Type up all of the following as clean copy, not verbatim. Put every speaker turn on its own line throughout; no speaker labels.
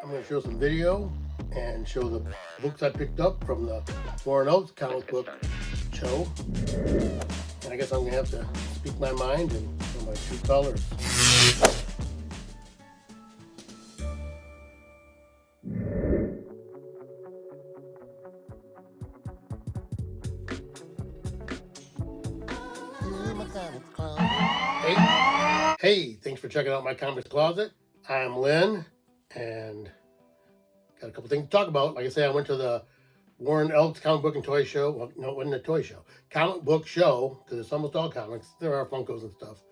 I'm going to show some video and show the books I picked up from the Warren Elks comic book show. And I guess I'm going to have to speak my mind and show my true colors. Hey, thanks for checking out my comics closet. I'm Lynn, and got a couple things to talk about. Like I say, I went to the Warren Elks comic book and toy show. Well, no, it wasn't a toy show. Comic book show, because it's almost all comics. There are Funkos and stuff.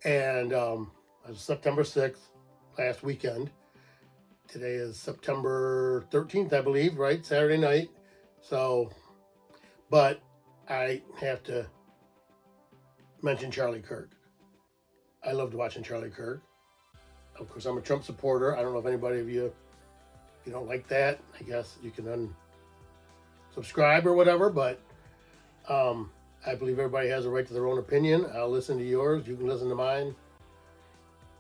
And it was September 6th, last weekend. Today is September 13th, I believe, right? Saturday night. So, but I have to mention Charlie Kirk. I loved watching Charlie Kirk. Of course, I'm a Trump supporter. I don't know if anybody of you, if you don't like that, I guess you can unsubscribe or whatever, but I believe everybody has a right to their own opinion. I'll listen to yours. You can listen to mine.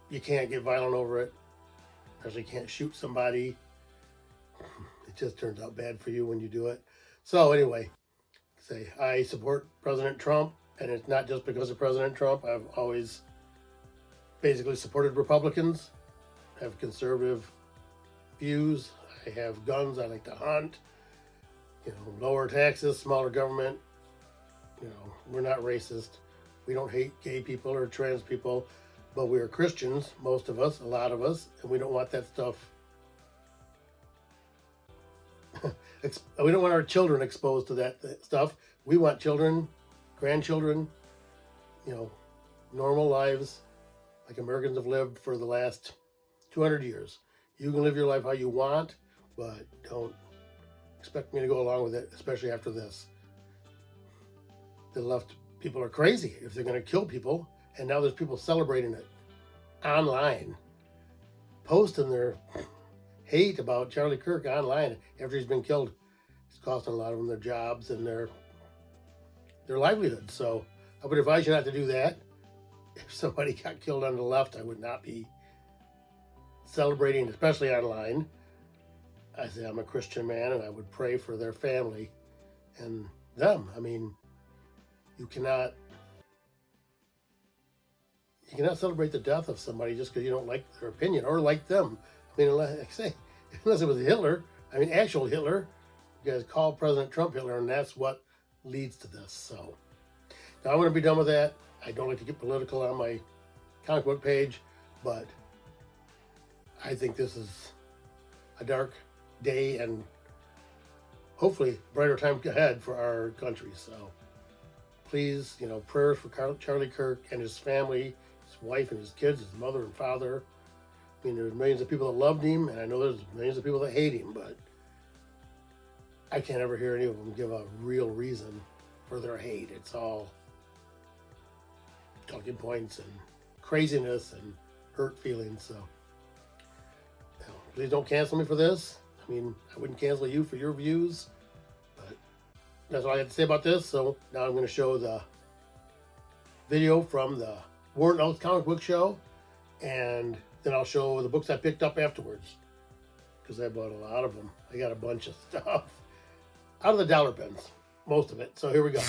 You can't get violent over it. Especially can't shoot somebody. It just turns out bad for you when you do it. So anyway, say I support President Trump, and it's not just because of President Trump. I've always basically supported Republicans, have conservative views. I have guns. I like to hunt. Lower taxes, smaller government. We're not racist. We don't hate gay people or trans people, but we are Christians, most of us, a lot of us, and we don't want that stuff. We don't want our children exposed to that stuff. We want children, grandchildren, normal lives like Americans have lived for the last 200 years. You can live your life how you want, but don't expect me to go along with it, especially after this. The left people are crazy if they're going to kill people, and now there's people celebrating it online, posting their hate about Charlie Kirk online after he's been killed. It's costing a lot of them their jobs and their livelihood. So I would advise you not to do that. If somebody got killed on the left, I would not be celebrating, especially online. I say I'm a Christian man, and I would pray for their family and them. I mean, you cannot celebrate the death of somebody just because you don't like their opinion or like them. I mean, unless it was Hitler. I mean, actual Hitler. You guys call President Trump Hitler, and that's what leads to this. So now I want to be done with that. I don't like to get political on my comic book page, but I think this is a dark day and hopefully brighter time ahead for our country. So please, prayers for Charlie Kirk and his family, his wife and his kids, his mother and father. I mean, there's millions of people that loved him, and I know there's millions of people that hate him, but I can't ever hear any of them give a real reason for their hate. It's all talking points and craziness and hurt feelings. So please don't cancel me for this. I mean, I wouldn't cancel you for your views, but that's all I have to say about this. So now I'm going to show the video from the Warren Elks comic book show, and then I'll show the books I picked up afterwards, because I bought a lot of them. I got a bunch of stuff out of the dollar bins, most of it. So here we go.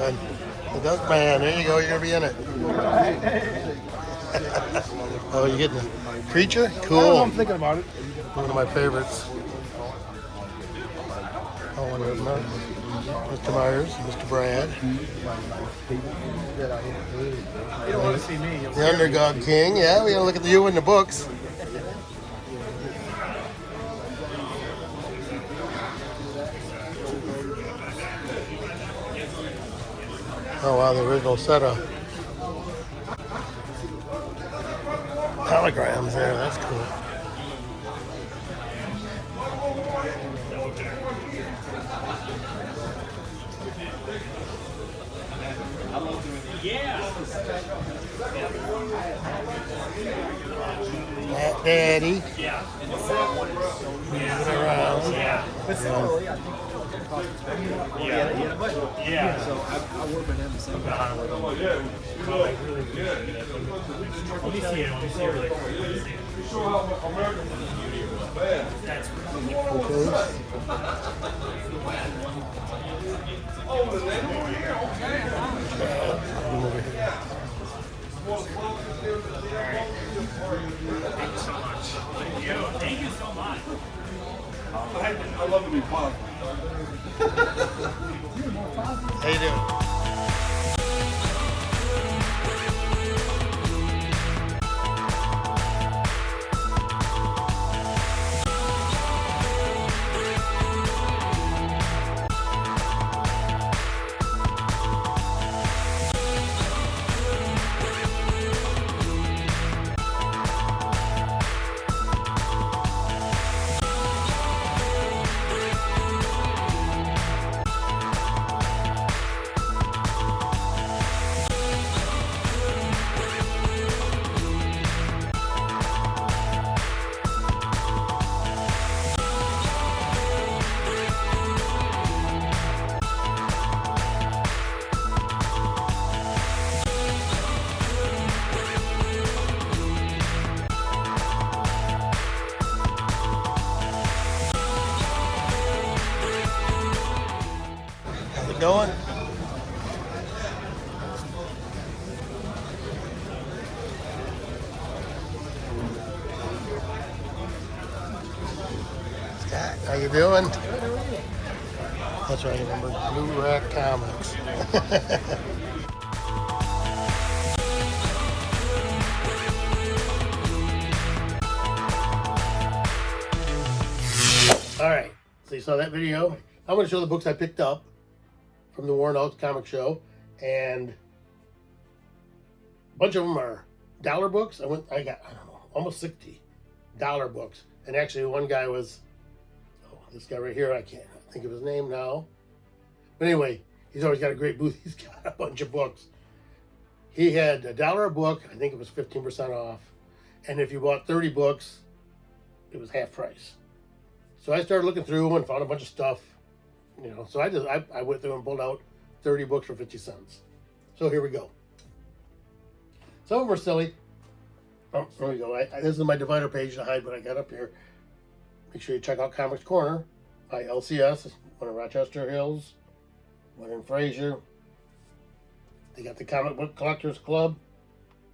And the Duck Man, there you go, you're gonna be in it. Oh, you getting a creature? Cool.
I'm thinking about it.
One of my favorites. Oh, and there's Mr. Myers, Mr. Brad.
You don't want to see me.
The Underdog King. Yeah, we gotta look at you in the books. Oh wow, the original set of holograms there. That's cool. Matt Daddy.
Yeah.
Moving around.
Yeah.
So I work with them the same time.
Let me see it. Let me see it really quick. That's Thank you so much.
I love to be positive.
How you doing? How's it going? Scott, how you doing? That's right, I remember Blue Rack Comics. All right, so you saw that video. I'm going to show the books I picked up from the Warren Elks comic show, and a bunch of them are dollar books. I got, I don't know, almost $60 books. And actually one guy was, this guy right here, I can't think of his name now. But anyway, he's always got a great booth. He's got a bunch of books. He had $1 a book. I think it was 15% off. And if you bought 30 books, it was half price. So I started looking through and found a bunch of stuff. You know, so I went through and pulled out 30 books for 50 cents. So here we go. Some of them are silly. Oh, there we go. This is my divider page to hide what I got up here. Make sure you check out Comics Corner by LCS, one in Rochester Hills, one in Fraser. They got the Comic Book Collectors Club,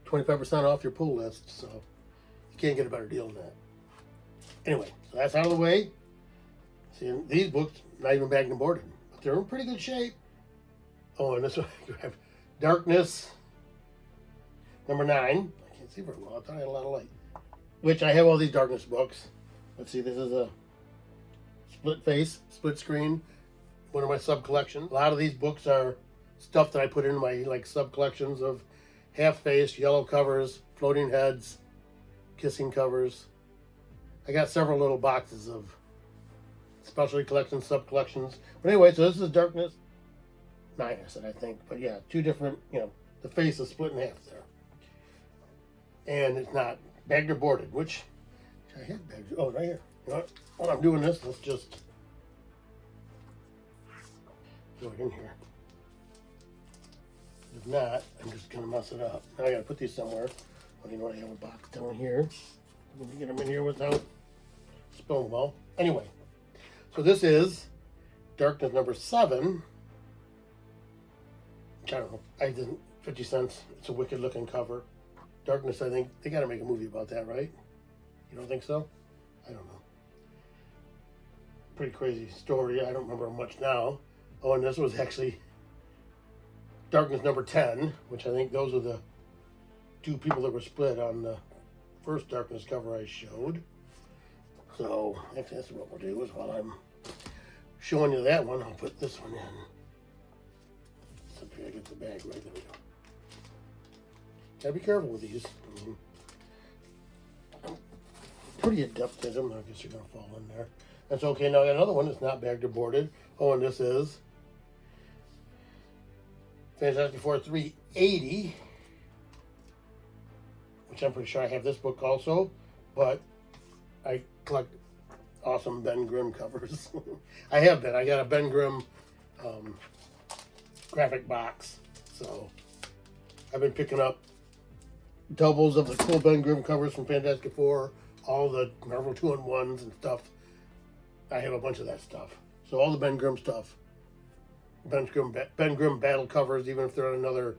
25% off your pull list. So you can't get a better deal than that. Anyway, so that's out of the way. See, these books, not even bagged and boarded, but they're in pretty good shape. Oh, and this one, you have Darkness, number 9. I can't see very well. I thought I had a lot of light. Which I have all these Darkness books. Let's see, this is a split face, split screen, one of my sub collections. A lot of these books are stuff that I put in my sub collections of half face, yellow covers, floating heads, kissing covers. I got several little boxes of specialty collections, sub collections. But anyway, so this is Darkness 9, I said, I think. But yeah, two different, the face is split in half there. And it's not bagged or boarded, which I had bagged. Oh, right here. You know what? While I'm doing this, let's just go in here. If not, I'm just going to mess it up. Now I got to put these somewhere. Oh, you know what? I have a box down here. Let me get them in here without spilling them all. Anyway, so this is Darkness number 7. I don't know. I didn't. 50 cents. It's a wicked looking cover. Darkness, I think they got to make a movie about that, right? You don't think so? I don't know. Pretty crazy story. I don't remember much now. Oh, and this was actually Darkness number 10, which I think those are the two people that were split on the first Darkness cover I showed. So, actually, that's what we'll do is while I'm showing you that one, I'll put this one in. So I get the bag right there. We go. Gotta be careful with these. I'm pretty adept at them. I guess you're gonna fall in there. That's okay. Now I got another one that's not bagged or boarded. Oh, and this is Fantastic Four 380, which I'm pretty sure I have this book also, but I collect awesome Ben Grimm covers. I have been. I got a Ben Grimm graphic box, so I've been picking up doubles of the cool Ben Grimm covers from Fantastic Four, all the Marvel 2-in-1s and stuff. I have a bunch of that stuff. So all the Ben Grimm stuff. Ben Grimm battle covers, even if they're on another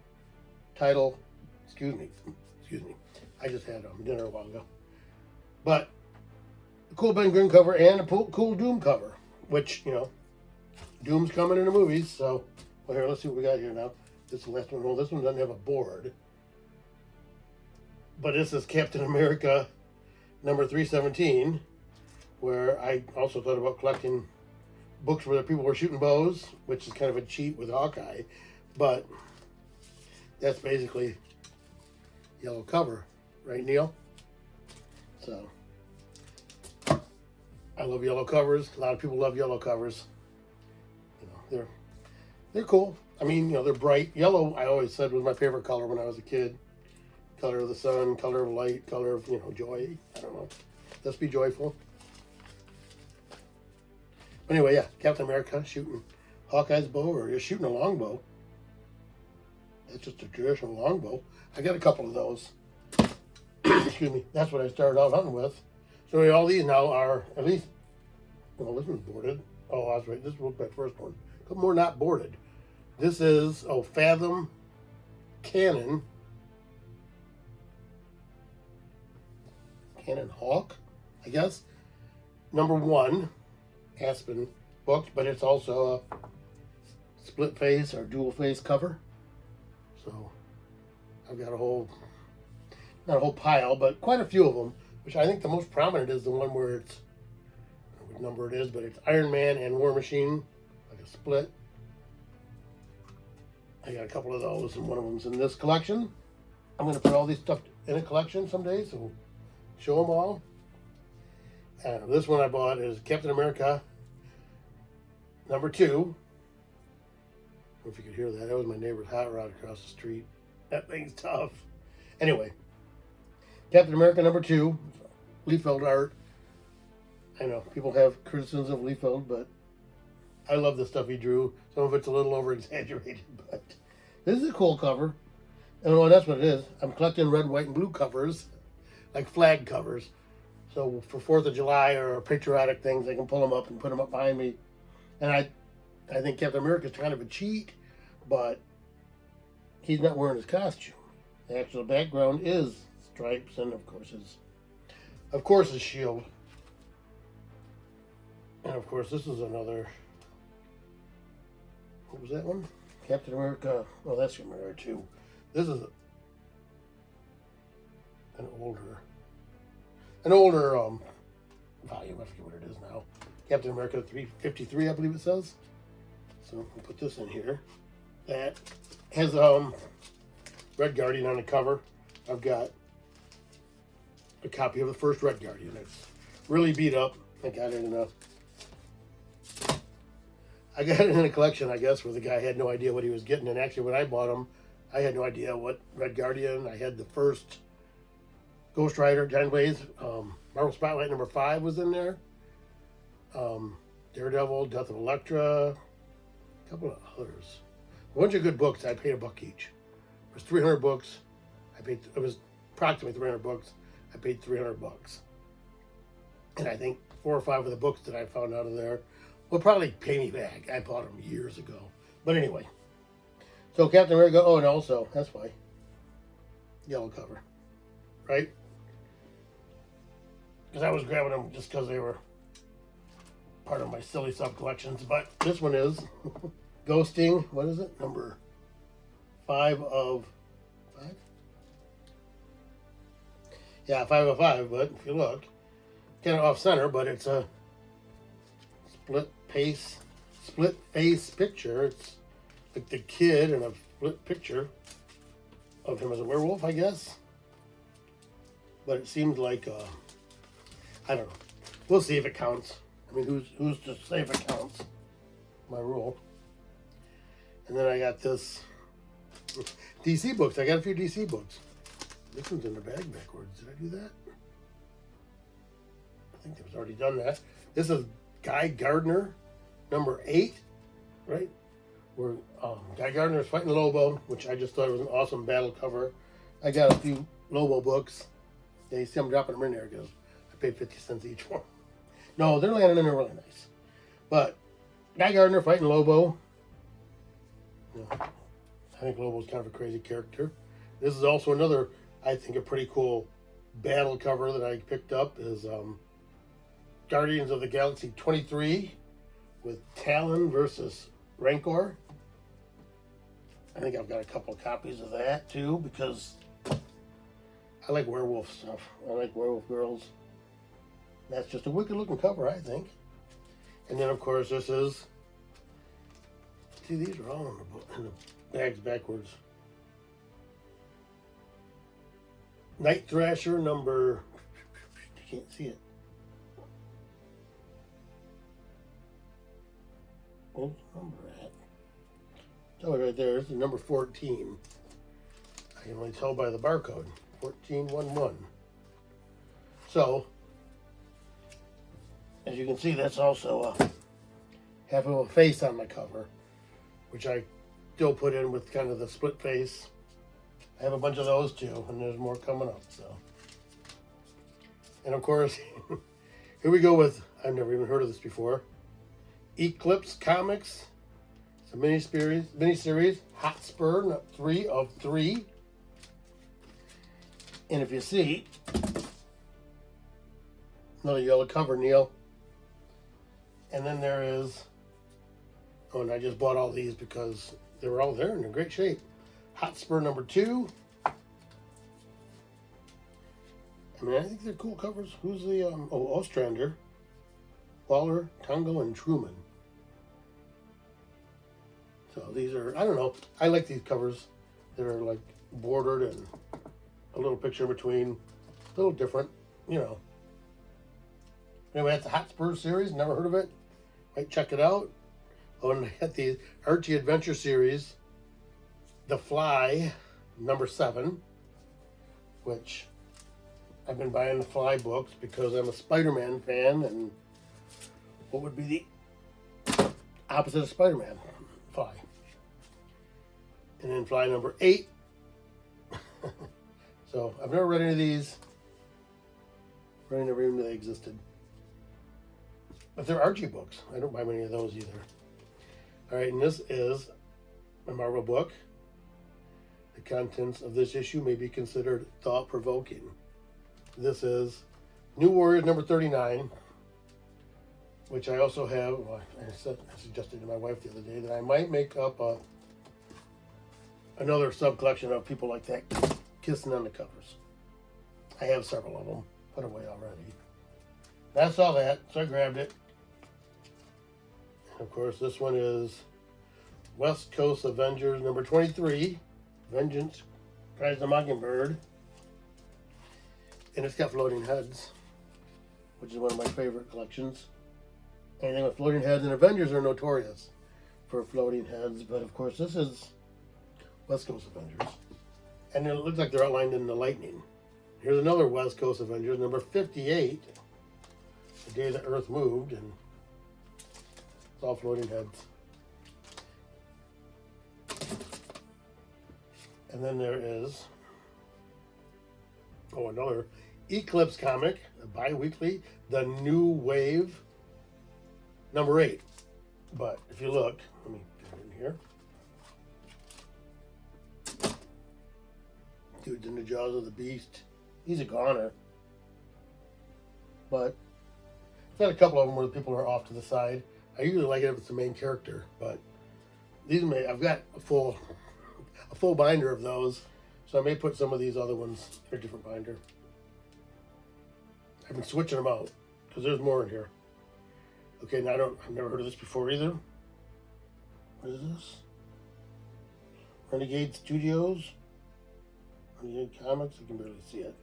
title. Excuse me. I just had dinner a while ago. But the cool Ben Grimm cover and a cool Doom cover, which, you know, Doom's coming in the movies. So, well, here, let's see what we got here now. This is the last one. Well, this one doesn't have a board. But this is Captain America number 317, where I also thought about collecting books where people were shooting bows, which is kind of a cheat with Hawkeye, but that's basically yellow cover, right, Neil? So I love yellow covers. A lot of people love yellow covers. You know, they're cool. I mean, you know, they're bright. Yellow, I always said, was my favorite color when I was a kid. Color of the sun, color of light, color of, you know, joy. I don't know. Let's be joyful. Anyway, yeah, Captain America shooting Hawkeye's bow, or you're shooting a longbow. That's just a traditional longbow. I got a couple of those. Excuse me. That's what I started out hunting with. So anyway, all these now are at least, well, this one's boarded. Oh, I was right. This was my first one. A couple more not boarded. This is, Fathom Cannon Hawk, I guess. Number 1, Aspen book, but it's also a split face or dual face cover. So I've got not a whole pile, but quite a few of them, which I think the most prominent is the one where it's, I don't know what number it is, but it's Iron Man and War Machine, like a split. I got a couple of those, and one of them's in this collection. I'm going to put all these stuff in a collection someday, so show them all. This one I bought is Captain America number 2. I don't know if you could hear that. That was my neighbor's hot rod across the street. That thing's tough. Anyway, Captain America number 2, Liefeld art. I know people have criticisms of Liefeld, but I love the stuff he drew. Some of it's a little over exaggerated, but this is a cool cover. And that's what it is. I'm collecting red, white, and blue covers, like flag covers. So for 4th of July or patriotic things, I can pull them up and put them up behind me. And I think Captain America is kind of a cheat, but he's not wearing his costume. The actual background is stripes, and of course his shield. And of course, this is another. What was that one? Captain America. Oh, that's Captain America 2. This is an older volume. I forget what it is now. Captain America 353, I believe it says. So we'll put this in here. That has Red Guardian on the cover. I've got a copy of the first Red Guardian. It's really beat up. I got it in a collection, I guess, where the guy had no idea what he was getting. And actually, when I bought him, I had no idea what Red Guardian. I had the first Ghost Rider, John Blaze, Marvel Spotlight number 5 was in there. Daredevil, Death of Elektra, a couple of others. A bunch of good books. I paid $1 each. It was 300 books. It was approximately 300 books. I paid $300. And I think 4 or 5 of the books that I found out of there will probably pay me back. I bought them years ago. But anyway, So Captain America, oh, and also, that's why. Yellow cover. Right? Because I was grabbing them just because they were part of my silly sub collections. But this one is Ghosting. What is it? Number 5 of 5? Yeah, 5 of 5. But if you look, kind of off center, but it's a split face picture. It's like the kid in a split picture of him as a werewolf, I guess. But it seems like I don't know. We'll see if it counts. I mean, who's to say if it counts? My rule. And then I got this DC books. I got a few DC books. This one's in the bag backwards. Did I do that? I think it was already done that. This is Guy Gardner, number 8, right? Where Guy Gardner is fighting Lobo, which I just thought was an awesome battle cover. I got a few Lobo books. Yeah, you see I'm dropping them in there because I paid 50 cents each one. No, they're landing in there really nice. But Guy Gardner fighting Lobo. Yeah, I think Lobo's kind of a crazy character. This is also another, I think, a pretty cool battle cover that I picked up is Guardians of the Galaxy 23 with Talon versus Rancor. I think I've got a couple of copies of that too because I like werewolf stuff. I like werewolf girls. That's just a wicked looking cover, I think. And then of course this is, see, these are all in the bags backwards. Night Thrasher number, you can't see it. Where's the number at? Oh, right there. This is number 14. I can only tell by the barcode. 1411. So, as you can see, that's also half of a face on my cover, which I still put in with kind of the split face. I have a bunch of those too, and there's more coming up. So, and of course, here we go with, I've never even heard of this before, Eclipse Comics. It's a miniseries, Hotspur 3 of 3. And if you see, another yellow cover, Neil. And then there is, oh, and I just bought all these because they were all there and they're in great shape. Hotspur number 2. I mean, I think they're cool covers. Who's the, Ostrander, Waller, Tongo, and Truman. So these are, I don't know, I like these covers. They're like bordered and a little picture in between. A little different, you know. Anyway, that's the Hotspur series. Never heard of it. Might check it out. Oh, and I got the Archie Adventure series, The Fly, number 7, which I've been buying the Fly books because I'm a Spider-Man fan, and what would be the opposite of Spider-Man? Fly. And then Fly number 8. So I've never read any of these. I never even knew they existed. But they're Archie books. I don't buy many of those either. All right, and this is a Marvel book. The contents of this issue may be considered thought-provoking. This is New Warriors number 39, which I also have. Well, I suggested to my wife the other day that I might make up another sub-collection of people like that kissing on the covers. I have several of them put away already. I saw that, so I grabbed it. And of course, this one is West Coast Avengers number 23, Vengeance Cries the Mockingbird. And it's got floating heads, which is one of my favorite collections. Anything with floating heads, and Avengers are notorious for floating heads, but of course this is West Coast Avengers. And it looks like they're outlined in the lightning. Here's another West Coast Avengers, number 58, The Day the Earth Moved, and it's all floating heads. And then there is, another Eclipse comic, a bi-weekly, The New Wave, number 8. But if you look, let me get it in here. Dude's in the jaws of the beast. He's a goner. But I've got a couple of them where the people are off to the side. I usually like it if it's the main character, but these I've got a full binder of those, so I may put some of these other ones in a different binder. I've been switching them out because there's more in here. Okay, now I've never heard of this before either. What is this? Renegade Studios. Renegade Comics. I can barely see it.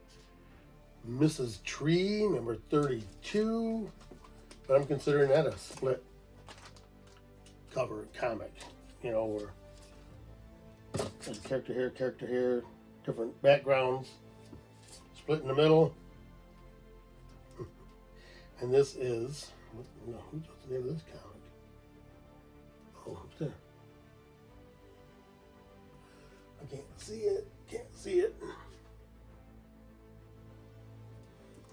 Mrs. Tree, number 32. But I'm considering that a split cover comic. You know, where there's character here, different backgrounds, split in the middle. And this is, what's the name of this comic? Oh, it's there. I can't see it.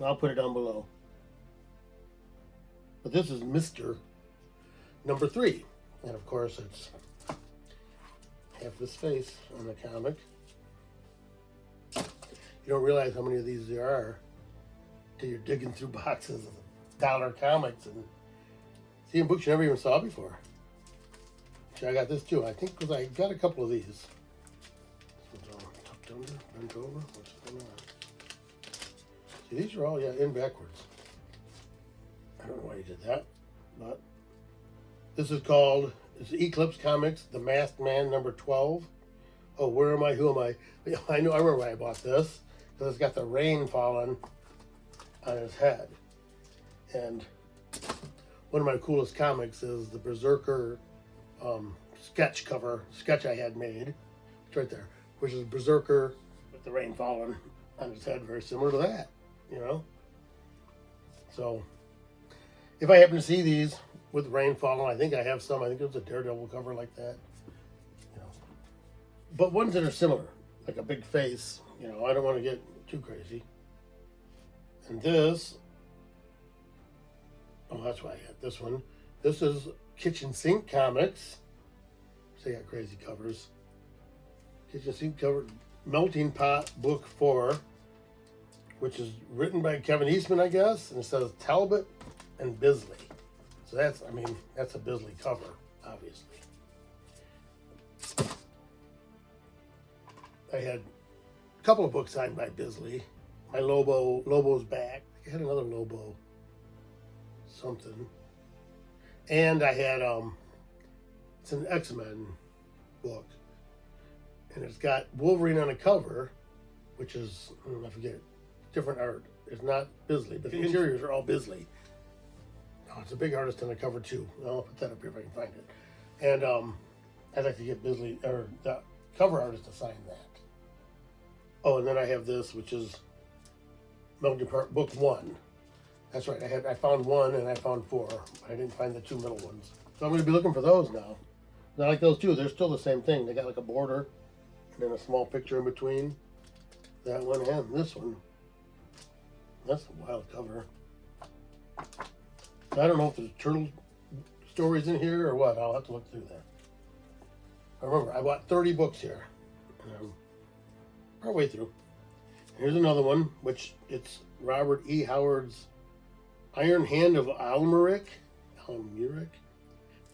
I'll put it down below. But this is Mr. number 3. And of course it's half this face on the comic. You don't realize how many of these there are till you're digging through boxes of dollar comics and seeing books you never even saw before. So I got this too. I think because I got a couple of these. This one's all tucked under, bent over. What's going on? See, these are all, in backwards. I don't know why you did that, but this is called, it's Eclipse Comics, The Masked Man, number 12. Oh, where am I? Who am I? I remember why I bought this, because it's got the rain falling on his head. And one of my coolest comics is the Berserker sketch I had made. It's right there, which is Berserker with the rain falling on his head, very similar to that, you know? So, if I happen to see these with rain falling, I think I have some. I think there's a Daredevil cover like that, you know. But ones that are similar, like a big face, you know, I don't want to get too crazy. And this, oh, that's why I got this one. This is Kitchen Sink Comics. So they got crazy covers. Kitchen Sink cover, Melting Pot Book 4, which is written by Kevin Eastman, I guess, and it says Talbot and Bisley. So that's a Bisley cover, obviously. I had a couple of books signed by Bisley. My Lobo's back. I had another Lobo something. And I had, it's an X-Men book. And it's got Wolverine on the cover, which is, I forget, different art. It's not Bisley, but the interiors are all Bisley. Oh, it's a big artist on the cover too. I'll put that up here if I can find it. And I'd like to get Bisley, or the cover artist to sign that. Oh, and then I have this, which is Melting Pot Book 1. That's right, I found 1 and I found 4. I didn't find the 2 middle ones. So I'm going to be looking for those now. And I like those too. They're still the same thing. They got like a border and then a small picture in between. That one and this one. That's a wild cover. I don't know if there's turtle stories in here or what. I'll have to look through that. I remember, I bought 30 books here. And I'm partway through. Here's another one, which it's Robert E. Howard's Iron Hand of Almeric.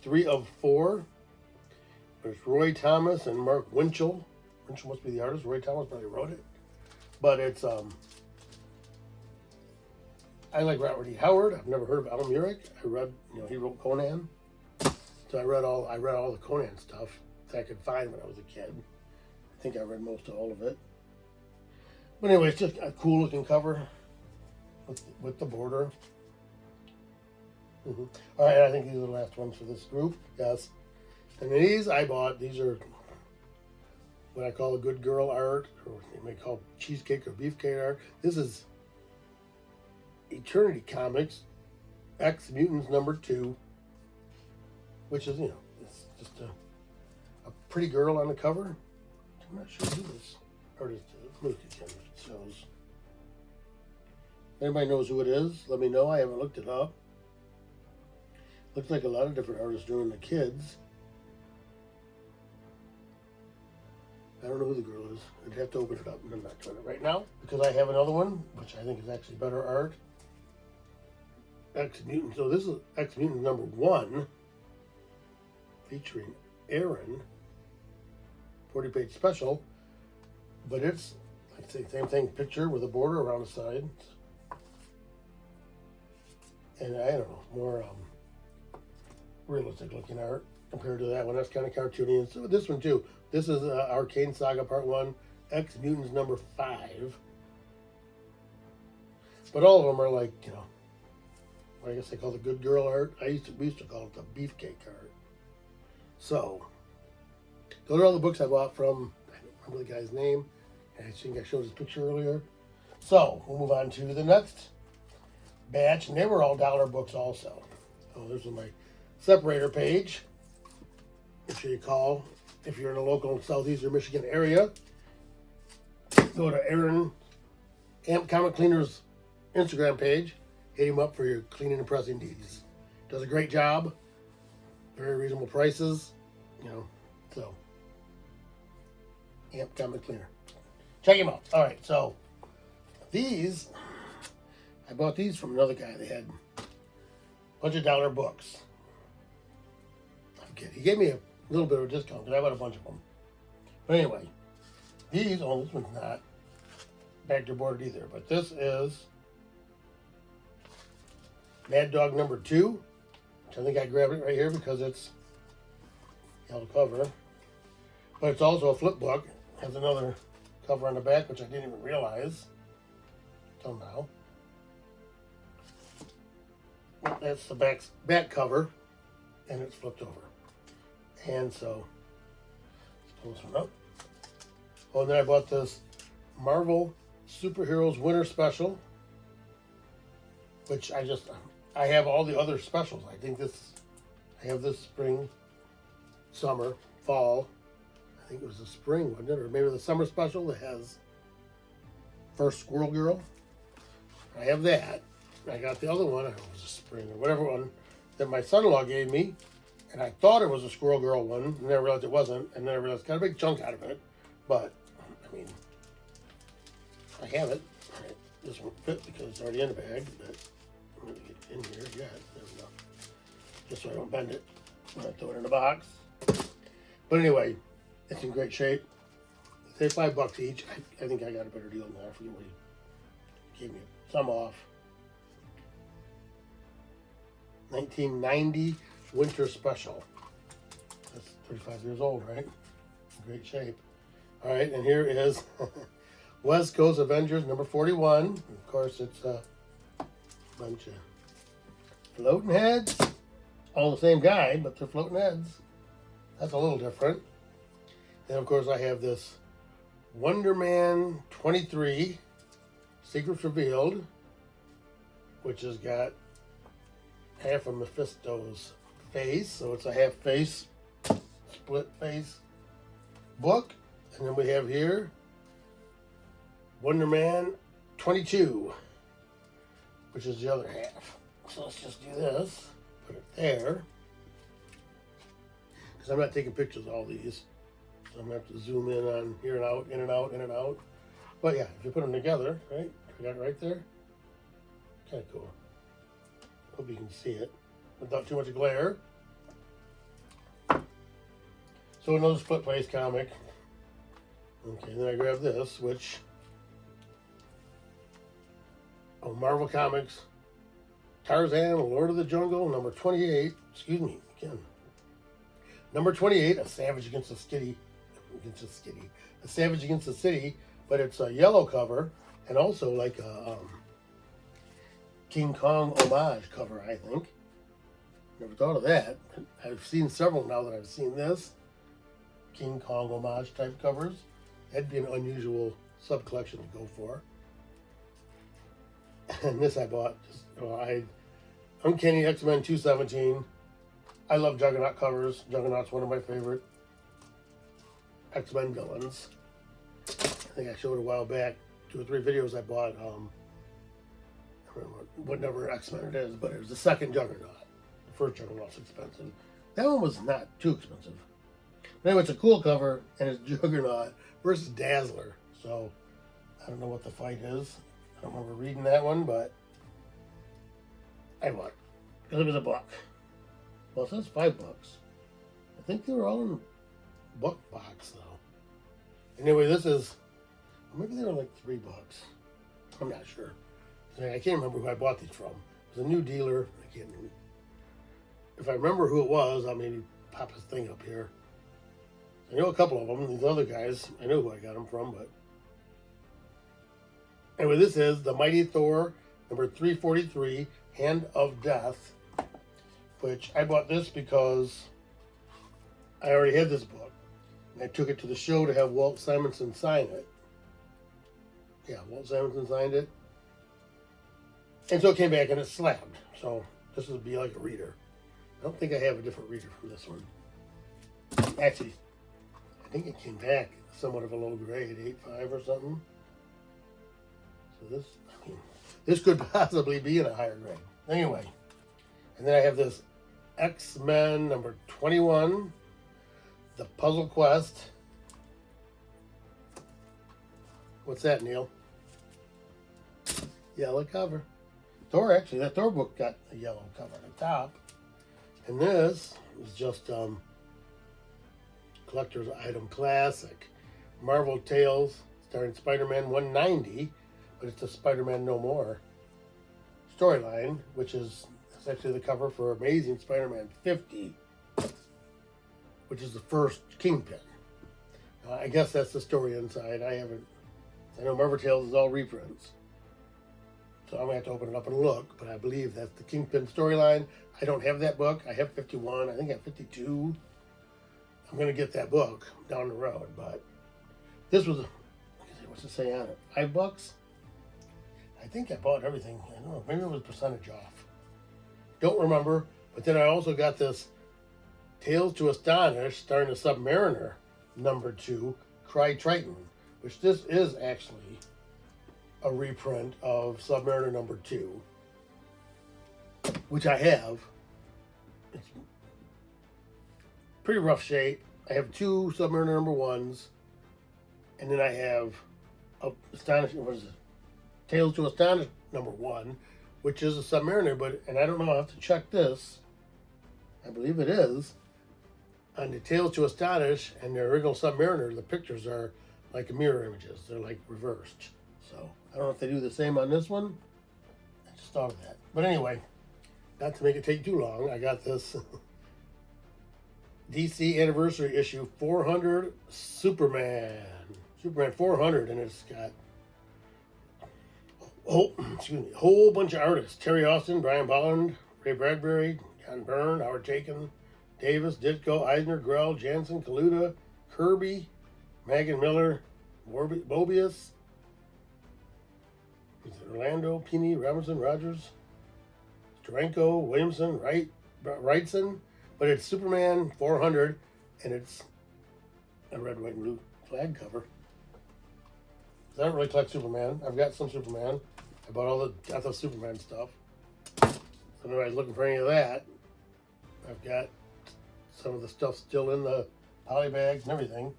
3 of 4. There's Roy Thomas and Mark Winchell. Winchell must be the artist. Roy Thomas probably wrote it. But it's, I like Robert E. Howard. I've never heard of Almeric. I read, he wrote Conan. So I read all the Conan stuff that I could find when I was a kid. I think I read most of all of it. But anyway, it's just a cool looking cover with the border. All right, I think these are the last ones for this group. Yes. And these I bought. These are what I call a good girl art, or they may call cheesecake or beefcake art. This is Eternity Comics X Mutants number 2, which is, it's just a pretty girl on the cover. I'm not sure who this artist is. Look at him, it shows. If anybody knows who it is, let me know. I haven't looked it up. Looks like a lot of different artists doing the kids. I don't know who the girl is. I'd have to open it up, and I'm not doing it right now because I have another one, which I think is actually better art. X Mutant. So this is X Mutant number 1, featuring Aaron. 40-page special, but it's like the same thing. Picture with a border around the side, and I don't know, more realistic looking art compared to that one. That's kind of cartoony. And so this one too. This is Arcane Saga Part 1, X Mutants number 5. But all of them are like, you know, I guess they call it good girl art. We used to call it the beefcake art. So those are all the books I bought from, I don't remember the guy's name. I think I showed his picture earlier. So we'll move on to the next batch, and they were all dollar books also. Oh, this is my separator page. If you recall, if you're in a local southeastern Michigan area, go to Aaron Amp Comic Cleaner's Instagram page. Hit him up for your cleaning and pressing needs. Does a great job. Very reasonable prices. You know, so Amp Comic Cleaner. Check him out. All right, so these, I bought these from another guy. They had a bunch of dollar books. I'm kidding. He gave me a little bit of a discount because I bought a bunch of them. But anyway, these, oh, this one's not back to boarded either, but this is Mad Dog number 2, which I think I grabbed it right here because it's yellow cover. But it's also a flip book. Has another cover on the back, which I didn't even realize until now. That's the back cover, and it's flipped over. And so, let's pull this one up. Oh, and then I bought this Marvel Superheroes Winter Special, which I have all the other specials. I have this spring, summer, fall. I think it was the spring, wasn't it? Or maybe the summer special that has First Squirrel Girl. I have that. I got the other one, I don't know if it was a spring or whatever one, that my son-in-law gave me. And I thought it was a Squirrel Girl one, and then I realized it wasn't. And then I realized it got a big chunk out of it. But, I mean, I have it. This won't fit because it's already in the bag. But I'm going to get it in here. Yeah, there's enough. Just so I don't bend it when I throw it in the box. But anyway, it's in great shape. Say $5 each. I think I got a better deal than that. I forget what he gave me. Some off. 1990 Winter Special. That's 35 years old, right? In great shape. All right, and here is West Coast Avengers number 41. Of course, it's a bunch of floating heads. All the same guy, but they're floating heads. That's a little different. And of course, I have this Wonder Man 23 Secrets Revealed, which has got half of Mephisto's face, so it's a half face, split face book. And then we have here Wonder Man 22, which is the other half. So let's just do this, put it there, because I'm not taking pictures of all these, so I'm gonna have to zoom in on here and out, in and out, in and out. But yeah, if you put them together, right, I got it right there. Kind of cool. Hope you can see it without too much glare. So another split face comic. Okay, then I grab this, which, oh, Marvel Comics, Tarzan, Lord of the Jungle, number 28. Excuse me, again. Number 28, A Savage Against the City. A Savage Against the City, but it's a yellow cover and also like a King Kong homage cover, I think. Never thought of that. I've seen several now that I've seen this. King Kong homage type covers. That'd be an unusual sub-collection to go for. And this I bought. Uncanny X-Men 217. I love Juggernaut covers. Juggernaut's one of my favorite X-Men villains. I think I showed a while back 2 or 3 videos I bought. I don't remember what number X-Men it is, but it was the second Juggernaut. The first Juggernaut's expensive. That one was not too expensive. Anyway, it's a cool cover, and it's Juggernaut versus Dazzler. So, I don't know what the fight is. I don't remember reading that one, but I bought it because it was $1. Well, it says $5. I think they were all in book box, though. Anyway, this is, maybe they were like $3. I'm not sure. I can't remember who I bought these from. It was a new dealer. I can't remember. If I remember who it was, I'll maybe pop his thing up here. I know a couple of them. These other guys, I know who I got them from, but anyway, this is the Mighty Thor number 343, Hand of Death, which I bought this because I already had this book. And I took it to the show to have Walt Simonson sign it. Yeah, Walt Simonson signed it. And so it came back and it slabbed. So this would be like a reader. I don't think I have a different reader from this one. Actually, I think it came back somewhat of a low grade, 8.5 or something. So this, I mean, this could possibly be in a higher grade. Anyway, and then I have this X-Men number 21, The Puzzle Quest. What's that, Neil? Yellow cover. Thor, actually, that Thor book got a yellow cover at the top. And this is just collector's item classic. Marvel Tales starring Spider-Man 190, but it's a Spider-Man No More storyline, which is actually the cover for Amazing Spider-Man 50, which is the first Kingpin. I guess that's the story inside. I know Marvel Tales is all reprints. So I'm going to have to open it up and look, but I believe that's the Kingpin storyline. I don't have that book. I have 51. I think I have 52. I'm going to get that book down the road, but this was, what's it say on it? $5? I think I bought everything. I don't know. Maybe it was percentage off. Don't remember. But then I also got this Tales to Astonish starring the Submariner number 2, Cry Triton, which this is actually a reprint of Submariner number 2, which I have. It's pretty rough shape. I have 2 Submariner number 1s, and then I have what is it? Tales to Astonish number 1, which is a Submariner, and I don't know, I'll have to check this. I believe it is. On the Tales to Astonish and the original Submariner, the pictures are like mirror images. They're like reversed. So I don't know if they do the same on this one. I just thought of that. But anyway, not to make it take too long, I got this DC Anniversary issue 400 Superman 400, and it's got a whole bunch of artists: Terry Austin, Brian Bolland, Ray Bradbury, John Byrne, Howard Chaykin, Davis, Ditko, Eisner, Grell, Jansen, Kaluta, Kirby, Megan Miller, Mobius, Orlando, Pini, Robinson, Rogers, Steranko, Williamson, Wrightson, but it's Superman 400, and it's a red, white, and blue flag cover. I don't really collect Superman. I've got some Superman. I bought all the Death of Superman stuff. So if anybody's looking for any of that, I've got some of the stuff still in the poly bags and everything.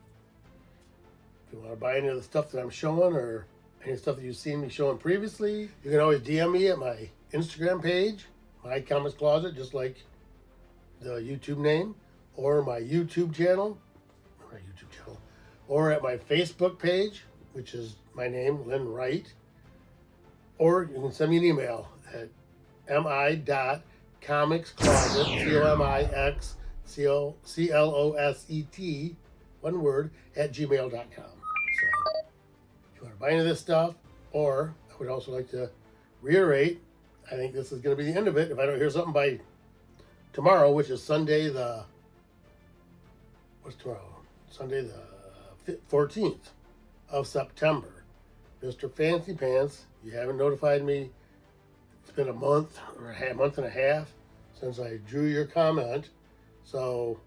If you want to buy any of the stuff that I'm showing, or any stuff that you've seen me showing previously, you can always DM me at my Instagram page, My Comics Closet, just like the YouTube name, or my YouTube channel, or at my Facebook page, which is my name, Lynn Wright, or you can send me an email at mi.comicscloset, COMIXCLOSET, one word, at gmail.com. So if you want to buy any of this stuff, or I would also like to reiterate, I think this is going to be the end of it if I don't hear something by tomorrow, which is Sunday what's tomorrow? Sunday the 14th of September. Mr. Fancy Pants, you haven't notified me. It's been a month or a month and a half since I drew your comment. So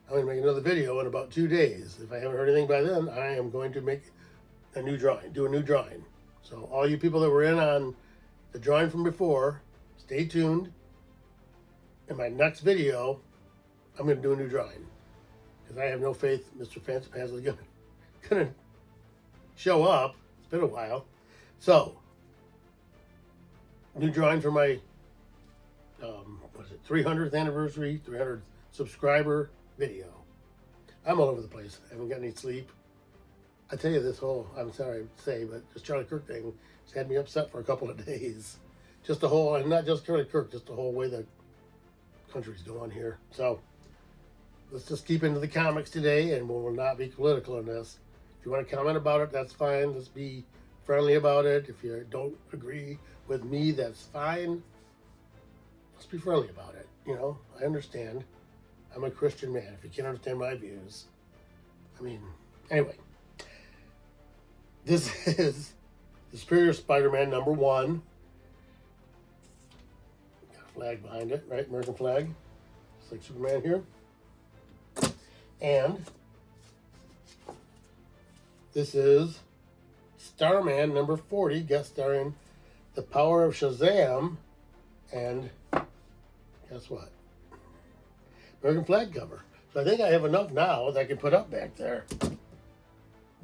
I'm going to make another video in about 2 days. If I haven't heard anything by then, I am going to make a new drawing, do a new drawing. So all you people that were in on the drawing from before, stay tuned. In my next video, I'm going to do a new drawing, because I have no faith Mr. Fancy Pants is gonna show up. It's been a while. So, new drawing for my, what is it, 300th anniversary, 300th subscriber video. I'm all over the place. I haven't got any sleep. I tell you, this whole, I'm sorry to say, but this Charlie Kirk thing has had me upset for a couple of days. Just the whole, and not just Charlie Kirk, just the whole way the country's going here. So, let's just keep into the comics today, and we'll not be political in this. If you want to comment about it, that's fine. Let's be friendly about it. If you don't agree with me, that's fine. Let's be friendly about it. You know, I understand. I'm a Christian man. If you can't understand my views, I mean, anyway. This is the Superior Spider-Man #1. Got a flag behind it, right? American flag. Just like Superman here. And this is Starman #40, guest starring The Power of Shazam, and guess what? American flag cover. So I think I have enough now that I can put up back there. The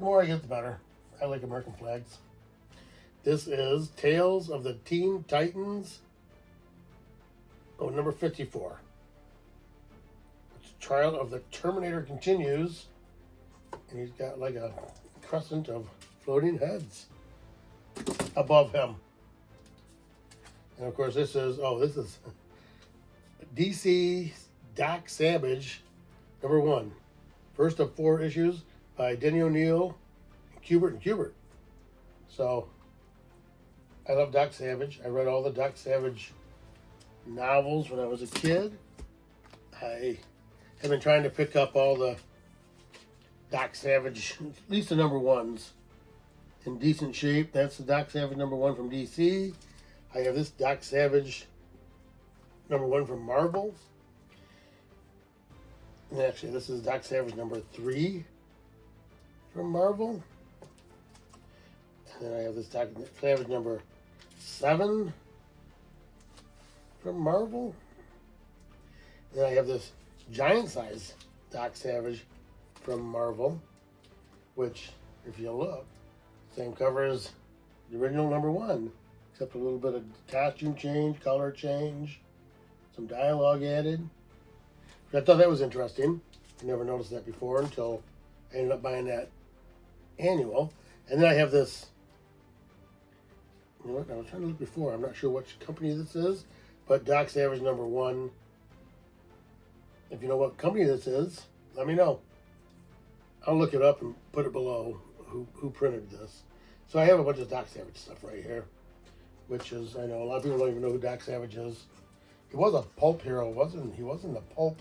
more I get, the better. I like American flags. This is Tales of the Teen Titans, #54. Trial of the Terminator continues, and he's got like a crescent of floating heads above him. And of course, this is DC Doc Savage #1, first of 4 issues by Denny O'Neil, and Kubert. So I love Doc Savage. I read all the Doc Savage novels when I was a kid. I have been trying to pick up all the Doc Savage, at least the #1s, in decent shape. That's the Doc Savage #1 from DC. I have this Doc Savage #1 from Marvel. And actually, this is Doc Savage #3 from Marvel. And then I have this Doc Savage #7 from Marvel. And then I have this giant size Doc Savage from Marvel, which, if you look, same cover as the original #1, except a little bit of costume change, color change, some dialogue added. I thought that was interesting. I never noticed that before until I ended up buying that annual. And then I have this, you know what, I was trying to look before. I'm not sure which company this is, but Doc Savage #1. If you know what company this is, let me know. I'll look it up and put it below who printed this. So I have a bunch of Doc Savage stuff right here, which is, I know a lot of people don't even know who Doc Savage is. He was a pulp hero, wasn't he? Wasn't the pulp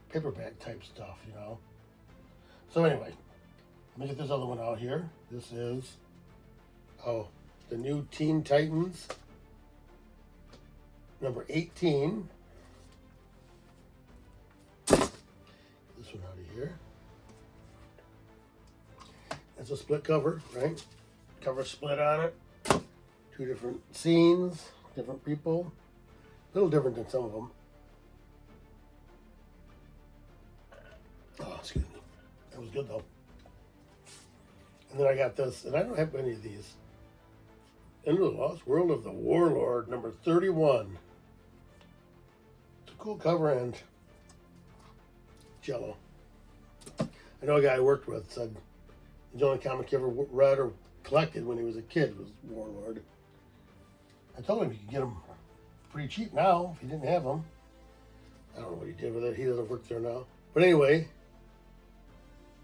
paperback type stuff, you know. So anyway, let me get this other one out here. This is, the new Teen Titans, #18. This one out of here. It's a split cover, right? Cover split on it. 2 different scenes, different people. A little different than some of them. Oh, excuse me. That was good though. And then I got this, and I don't have any of these. Into the Lost World of the Warlord, #31. It's a cool cover and jello. I know a guy I worked with said the only comic he ever read or collected when he was a kid was Warlord. I told him you could get them pretty cheap now if you didn't have them. I don't know what he did with it. He doesn't work there now. But anyway,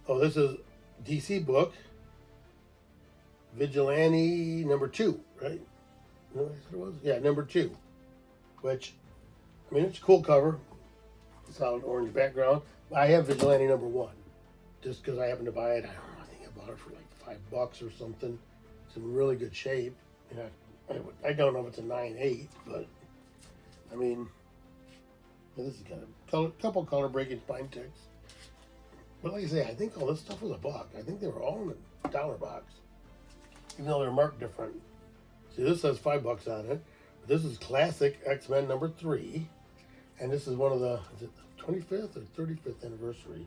this is DC book, Vigilante #2, right? You know what I said it was? Yeah, #2. Which, I mean, it's a cool cover. Solid orange background. I have Vigilante #1, just because I happened to buy it. I don't know, I think I bought it for like $5 or something. It's in really good shape. You know, I don't know if it's a 9/8, but I mean, this has got a couple color breaking spine ticks. But like I say, I think all this stuff was $1. I think they were all in a $1 box, even though they're marked different. See, this says $5 on it. But this is classic X-Men #3, and this is one of the, is it the 25th or 35th anniversary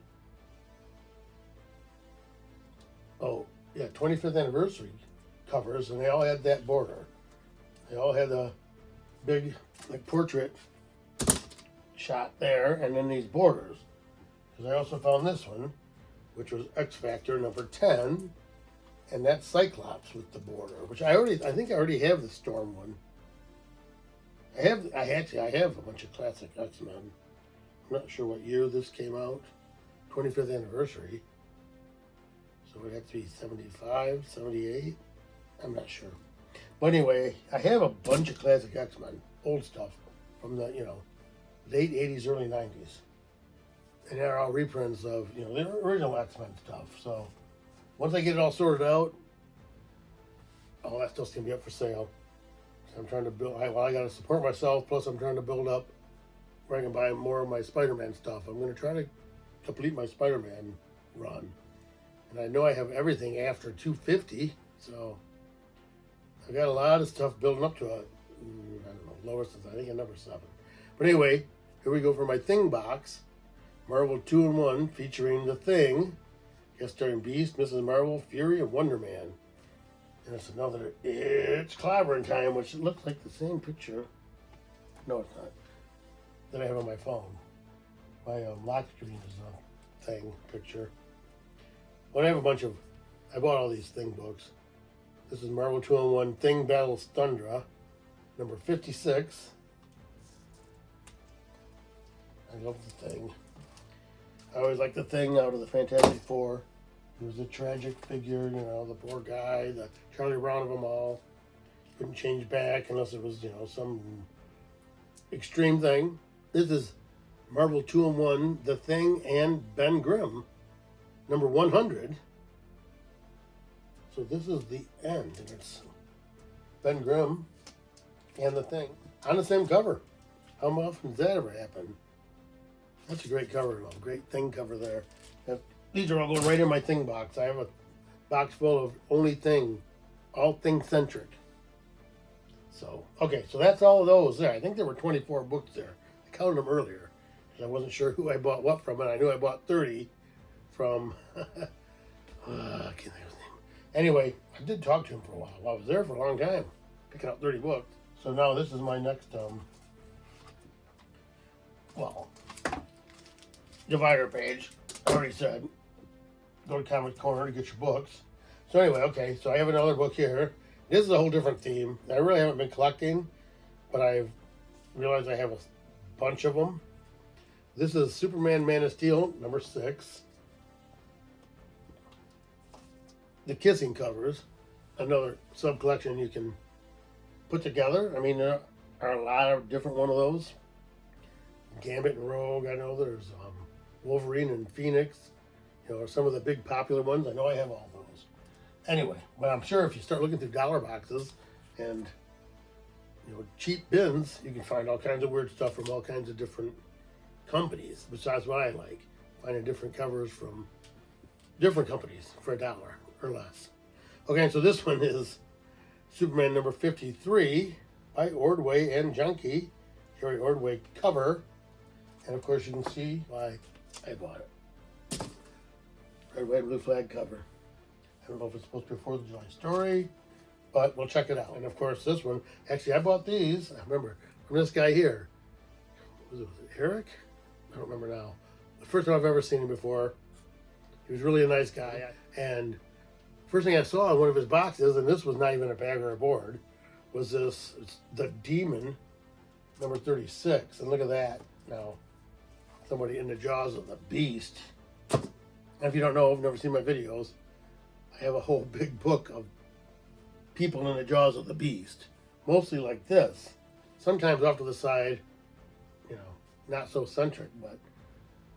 oh yeah, 25th anniversary covers, and they all had that border. They all had a big like portrait shot there, and then these borders. Because I also found this one, which was X Factor number 10, and that's Cyclops with the border, which I think I already have the Storm one. I have a bunch of classic X-Men. I'm not sure what year this came out. 25th anniversary. So it would have to be 75, 78. I'm not sure. But anyway, I have a bunch of classic X-Men, old stuff from the, late 80s, early 90s. And they're all reprints of, the original X-Men stuff. So once I get it all sorted out, all that stuff's going to be up for sale. So I'm trying to build, I got to support myself, plus I'm trying to build up where I can buy more of my Spider-Man stuff. I'm going to try to complete my Spider-Man run. And I know I have everything after 250, so I got a lot of stuff building up to it. I don't know, lowest is I think a number 7. But anyway, here we go for my Thing box. Marvel 2-in-1 featuring The Thing, guest starring Beast, Mrs. Marvel, Fury, and Wonder Man. And it's clobbering time, which looks like the same picture. No, it's not. That I have on my phone. My lock screen is a Thing picture. But I bought all these Thing books. This is Marvel 2-in-1 Thing Battles Thundra, number 56. I love The Thing. I always liked The Thing out of the Fantastic Four. He was a tragic figure, the poor guy, the Charlie Brown of them all. Couldn't change back unless it was, some extreme thing. This is Marvel 2-in-1, The Thing and Ben Grimm, number 100. So this is the end, and it's Ben Grimm and The Thing on the same cover. How often does that ever happen? That's a great cover, though. Great Thing cover there. These are all going right in my Thing box. I have a box full of only Thing, all Thing-centric. So, okay, so that's all of those there. I think there were 24 books there. I counted them earlier, because I wasn't sure who I bought what from, and I knew I bought 30 from, I can't think of his name. Anyway, I did talk to him for a while. I was there for a long time, picking up 30 books. So now this is my next, divider page. I already said, go to Comic Corner to get your books. So anyway, okay, so I have another book here. This is a whole different theme. I really haven't been collecting, but I've realized I have a bunch of them. This is Superman Man of Steel, number 6. The Kissing covers, another sub-collection you can put together. I mean, there are a lot of different one of those. Gambit and Rogue, I know there's Wolverine and Phoenix, some of the big popular ones. I know I have all those. Anyway, but I'm sure if you start looking through dollar boxes and cheap bins, you can find all kinds of weird stuff from all kinds of different companies. Besides what I like, finding different covers from different companies for $1 or less. Okay, so this one is Superman number 53 by Ordway and Junkie. Jerry Ordway cover, and of course you can see why I bought it. Red, white, and blue flag cover. I don't know if it's supposed to be a 4th of July story, but we'll check it out. And of course this one, actually I bought these, I remember, from this guy here. Was it Eric? I don't remember now. The first time I've ever seen him before. He was really a nice guy. And first thing I saw in one of his boxes, and this was not even a bag or a board, was this, it's The Demon, number 36. And look at that. Now, somebody in the jaws of the beast. And if you don't know, I've never seen my videos, I have a whole big book of people in the jaws of the beast. Mostly like this. Sometimes off to the side, not so centric, but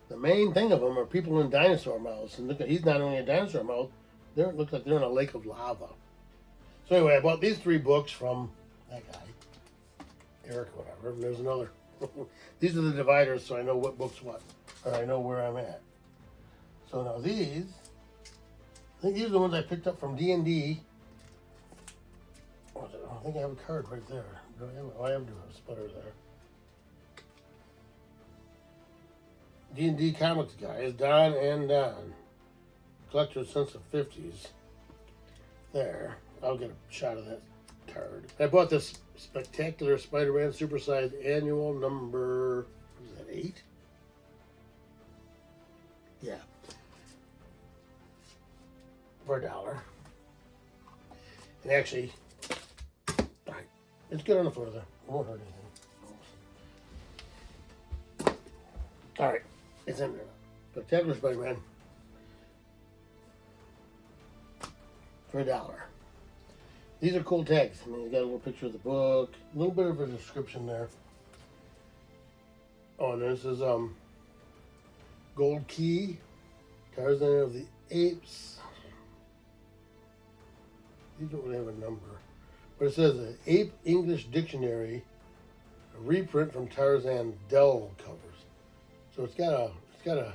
the main thing of them are people in dinosaur mouths. And look at, he's not only a dinosaur mouth, it looks like they're in a lake of lava. So anyway, I bought these 3 books from that guy, Eric or whatever, and there's another. These are the dividers, so I know what book's what, or I know where I'm at. So now these, I think these are the ones I picked up from D&D. I think I have a card right there. Do I have, I have a splitter there. D&D Comics guys, Don and Don. collector since the 50s. There, I'll get a shot of that card. I bought this spectacular Spider-Man supersized annual number, what is that, 8? Yeah. For $1. And actually, alright, it's good on the floor there. It won't hurt anything. Alright, it's in there. Spectacular Spider-Man. For $1. These are cool tags. I mean, you got a little picture of the book, a little bit of a description there. Oh, and this is Gold Key, Tarzan of the Apes. These don't really have a number, but it says an Ape English Dictionary, a reprint from Tarzan Dell covers. So it's got a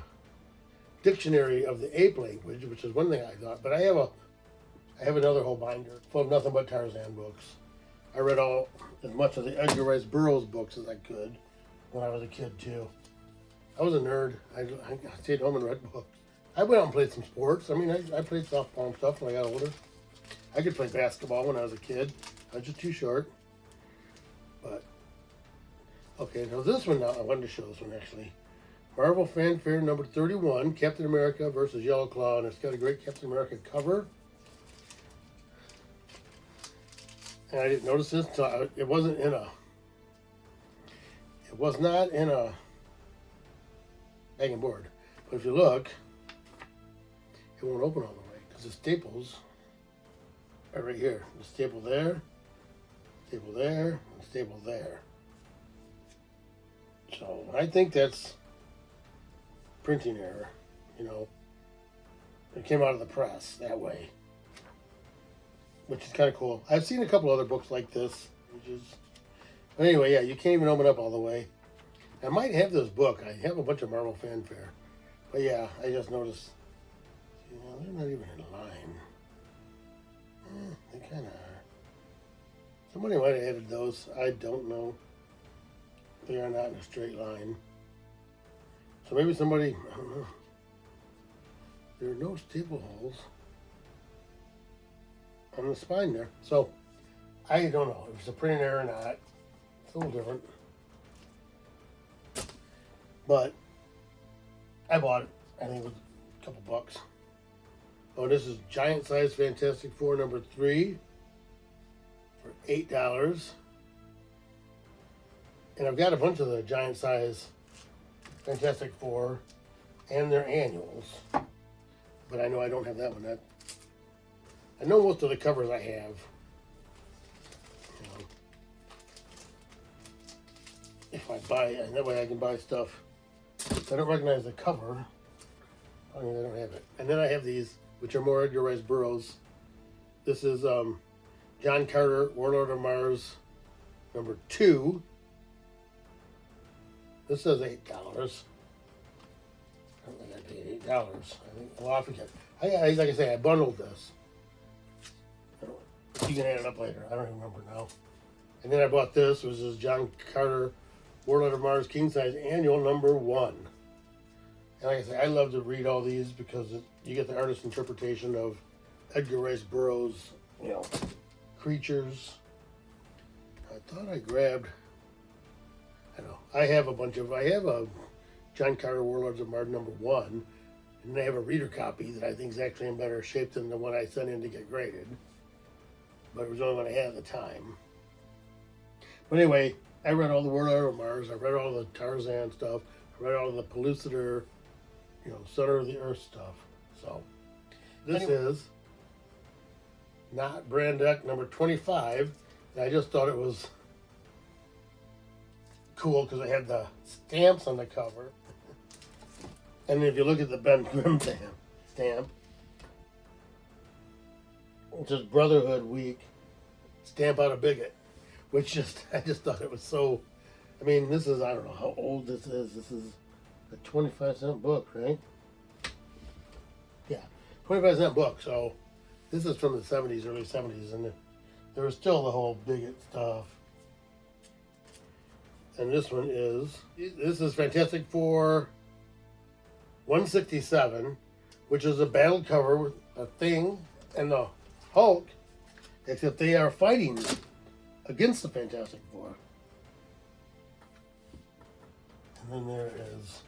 dictionary of the ape language, which is one thing I thought. But I have another whole binder full of nothing but Tarzan books. I read as much of the Edgar Rice Burroughs books as I could when I was a kid too. I was a nerd. I stayed home and read books. I went out and played some sports. I mean, I played softball and stuff when I got older. I could play basketball when I was a kid. I was just too short. But, okay, now this one now, I wanted to show this one actually. Marvel Fanfare number 31, Captain America versus Yellow Claw, and it's got a great Captain America cover. And I didn't notice this until it was not in a bag and board. But if you look, it won't open all the way because the staples are right here. The staple there, and staple there. So I think that's printing error, you know. It came out of the press that way, which is kind of cool. I've seen a couple other books like this, but anyway, yeah, you can't even open up all the way. I might have this book. I have a bunch of Marvel Fanfare, but yeah, I just noticed, you know, they're not even in line. They kind of are. Somebody might have added those. I don't know. They are not in a straight line. So maybe somebody, I don't know. There are no staple holes on the spine there. So I don't know if it's a printing error or not. It's a little different. But I bought it. I think it was a couple bucks. Oh, this is Giant Size Fantastic Four number 3 for $8. And I've got a bunch of the Giant Size Fantastic Four and their annuals. But I know I don't have that one. I know most of the covers I have. You know, if I buy it, and that way I can buy stuff. If I don't recognize the cover, I mean, I don't have it. And then I have these, which are more Edgar Rice Burroughs. This is John Carter, Warlord of Mars, number 2. This says $8. I don't think I paid $8. I think, well, I forget. Like I say, I bundled this. You can add it up later. I don't even remember now. And then I bought this, which is John Carter, Warlord of Mars, King Size Annual number 1. And like I say, I love to read all these because you get the artist's interpretation of Edgar Rice Burroughs, you know, creatures. I thought I grabbed, I know, I have a John Carter Warlords of Mars number 1, and I have a reader copy that I think is actually in better shape than the one I sent in to get graded. But it was the only one I had at the time. But anyway, I read all the Warlord of Mars, I read all the Tarzan stuff, I read all the Pellucidar, you know, Center of the Earth stuff. So, this is not brand deck number 25. And I just thought it was cool because it had the stamps on the cover. And if you look at the Ben Grimm stamp, it says Brotherhood Week, stamp out a bigot. I just thought it was so, I mean, this is, I don't know how old this is. This is a 25-cent book, right? Yeah, 25-cent book. So this is from the 70s, early 70s, and there was still the whole bigot stuff. And this is Fantastic Four 167, which is a battle cover with a Thing and the Hulk, except they are fighting against the Fantastic Four. And then there is,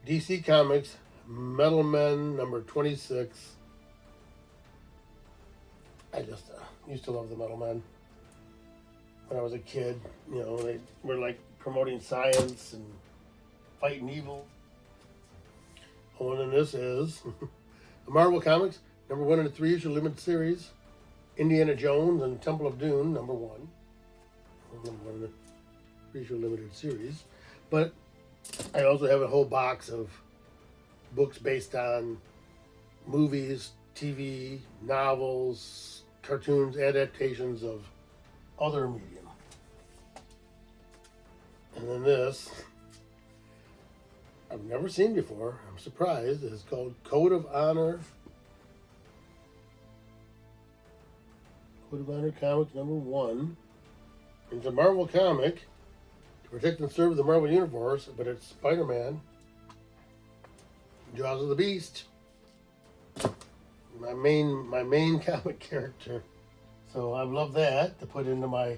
DC Comics Metal Men number 26. I just used to love the Metal Men when I was a kid. You know, they were like promoting science and fighting evil. Oh, and then this is the Marvel Comics number 1 in a 3-issue limited series, Indiana Jones and Temple of Doom number 1. Number 1 in a 3-issue limited series. But I also have a whole box of books based on movies, TV, novels, cartoons, adaptations of other medium. And then this, I've never seen before. I'm surprised. It's called Code of Honor. Code of Honor Comics number 1. It's a Marvel comic to protect and serve the Marvel Universe, but it's Spider-Man. Jaws of the Beast. My main comic character. So I love that to put into my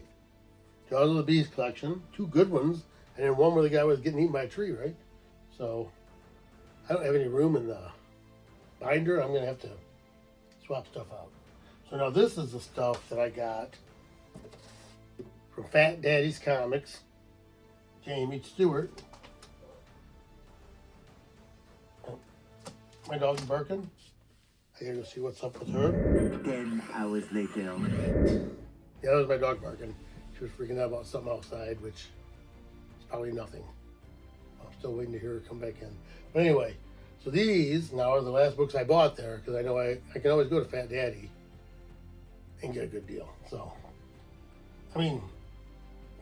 Jaws of the Beast collection. 2 good ones, and then one where the guy was getting eaten by a tree, right? So I don't have any room in the binder. I'm going to have to swap stuff out. So now this is the stuff that I got from Fat Daddy's Comics, Jamie Stewart. My dog's barking. I gotta go see what's up with her.
10 hours later.
Yeah, that was my dog barking. She was freaking out about something outside, which is probably nothing. I'm still waiting to hear her come back in. But anyway, so these now are the last books I bought there, because I know I can always go to Fat Daddy and get a good deal. So, I mean,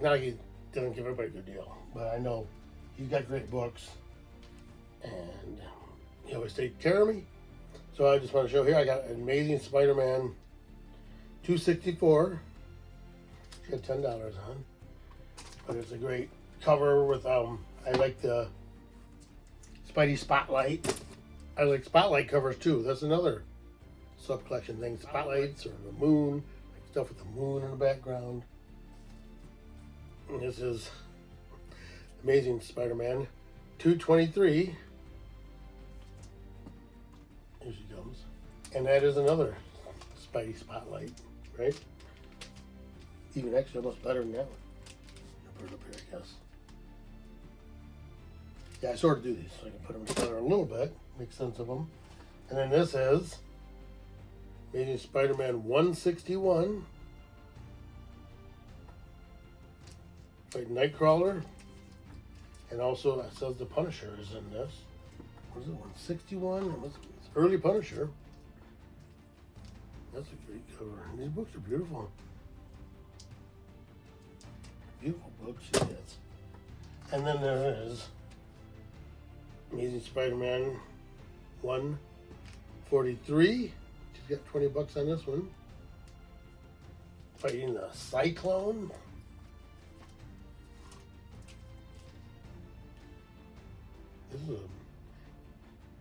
not like he doesn't give everybody a good deal, but I know he's got great books, and he always takes care of me. So I just want to show here, I got an Amazing Spider-Man 264. She had $10 on. But it's a great cover with, I like the Spidey Spotlight. I like Spotlight covers too. That's another sub-collection thing. Spotlights or the moon, like stuff with the moon in the background. And this is Amazing Spider-Man 223. Here she comes. And that is another Spidey Spotlight, right? Even actually almost better than that one. I'll put it up here, I guess. Yeah, I sort of do these so I can put them together a little bit, make sense of them. And then this is Amazing Spider-Man 161. Fighting Nightcrawler. And also, it says the Punisher is in this. What is it, 161? It's early Punisher. That's a great cover. These books are beautiful. Beautiful books, yes. And then there is Amazing Spider-Man 143. She's got 20 bucks on this one. Fighting the Cyclone. This is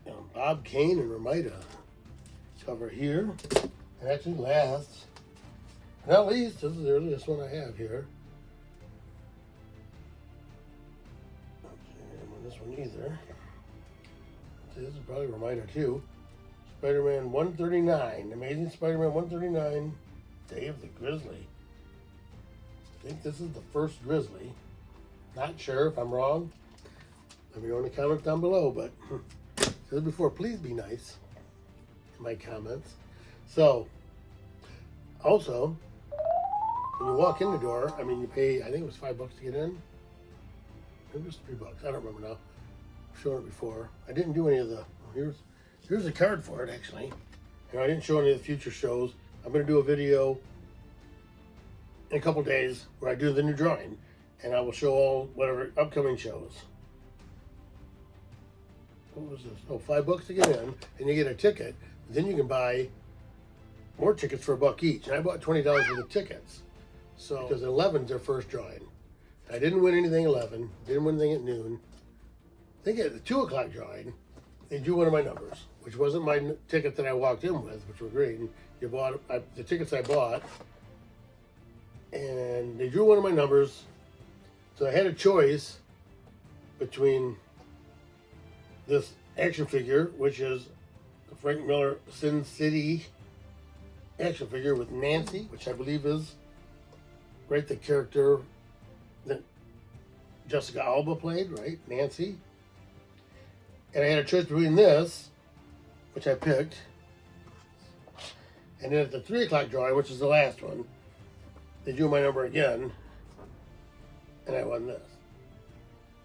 a Bob Kane and Romita cover here. It actually lasts. Not least, this is the earliest one I have here. Not this one either. This is probably Romita too. Spider-Man 139. Amazing Spider-Man 139. Day of the Grizzly. I think this is the first Grizzly. Not sure if I'm wrong. Let me know in the comments down below, but said before, please be nice in my comments. So, also, when you walk in the door, I mean, you pay, I think it was $5 to get in. Maybe it was $3. I don't remember now. I've shown it before. I didn't do any of the, here's a card for it, actually. You know, I didn't show any of the future shows. I'm going to do a video in a couple days where I do the new drawing, and I will show all whatever upcoming shows. What was this? Oh, $5 to get in, and you get a ticket. Then you can buy more tickets for $1 each. And I bought $20 worth of tickets. So, because 11's their first drawing. I didn't win anything 11. Didn't win anything at noon. I think at the 2 o'clock drawing, they drew one of my numbers, which wasn't my ticket that I walked in with, which were great. And you bought the tickets I bought, and they drew one of my numbers. So I had a choice between this action figure, which is the Frank Miller Sin City action figure with Nancy, which I believe is the character that Jessica Alba played, right? Nancy. And I had a choice between this, which I picked, and then at the 3 o'clock drawing, which is the last one, they drew my number again, and I won this,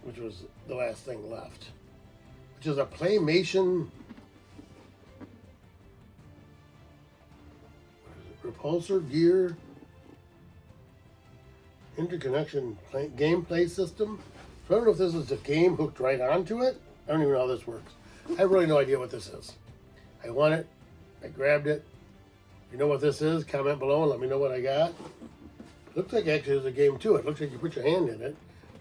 which was the last thing left, which is a Playmation repulsor gear interconnection gameplay system. So I don't know if this is a game hooked right onto it. I don't even know how this works. I have really no idea what this is. I want it. I grabbed it. If you know what this is, comment below and let me know what I got. Looks like actually there's a game to it. Looks like you put your hand in it,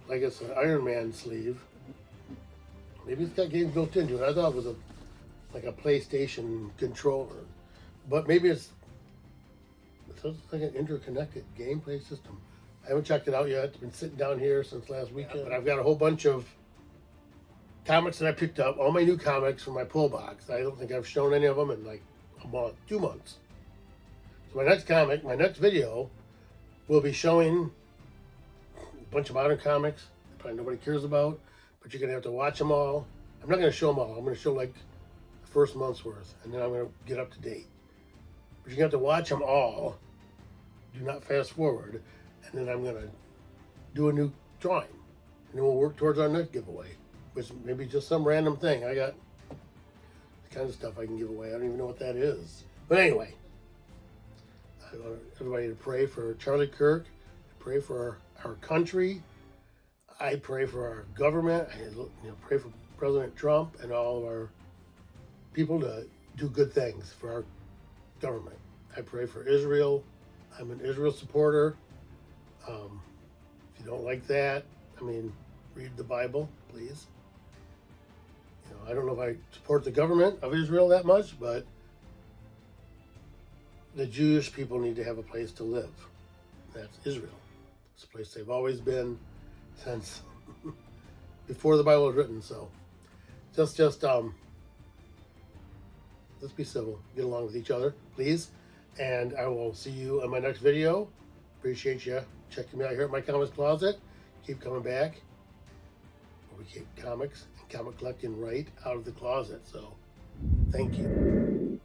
like it's an Iron Man sleeve. Maybe it's got games built into it. I thought it was like a PlayStation controller, but maybe it's like an interconnected gameplay system. I haven't checked it out yet. It's been sitting down here since last weekend, but I've got a whole bunch of comics that I picked up, all my new comics from my pull box. I don't think I've shown any of them in like a month, 2 months. So my next comic, my next video, will be showing a bunch of modern comics that probably nobody cares about, but you're gonna have to watch them all. I'm not gonna show them all. I'm gonna show like the first month's worth, and then I'm gonna get up to date. But you're gonna have to watch them all. Do not fast forward, and then I'm gonna do a new drawing, and then we'll work towards our next giveaway. Which maybe just some random thing. I got the kind of stuff I can give away. I don't even know what that is. But anyway, I want everybody to pray for Charlie Kirk, pray for our country. I pray for our government. I pray for President Trump and all of our people to do good things for our government. I pray for Israel. I'm an Israel supporter. If you don't like that, read the Bible, please. I don't know if I support the government of Israel that much, but the Jewish people need to have a place to live. That's Israel. It's a place they've always been since before the Bible was written. So just let's be civil, get along with each other, please. And I will see you in my next video. Appreciate you checking me out here at my comics closet. Keep coming back. We keep comics and comic collecting right out of the closet. So thank you.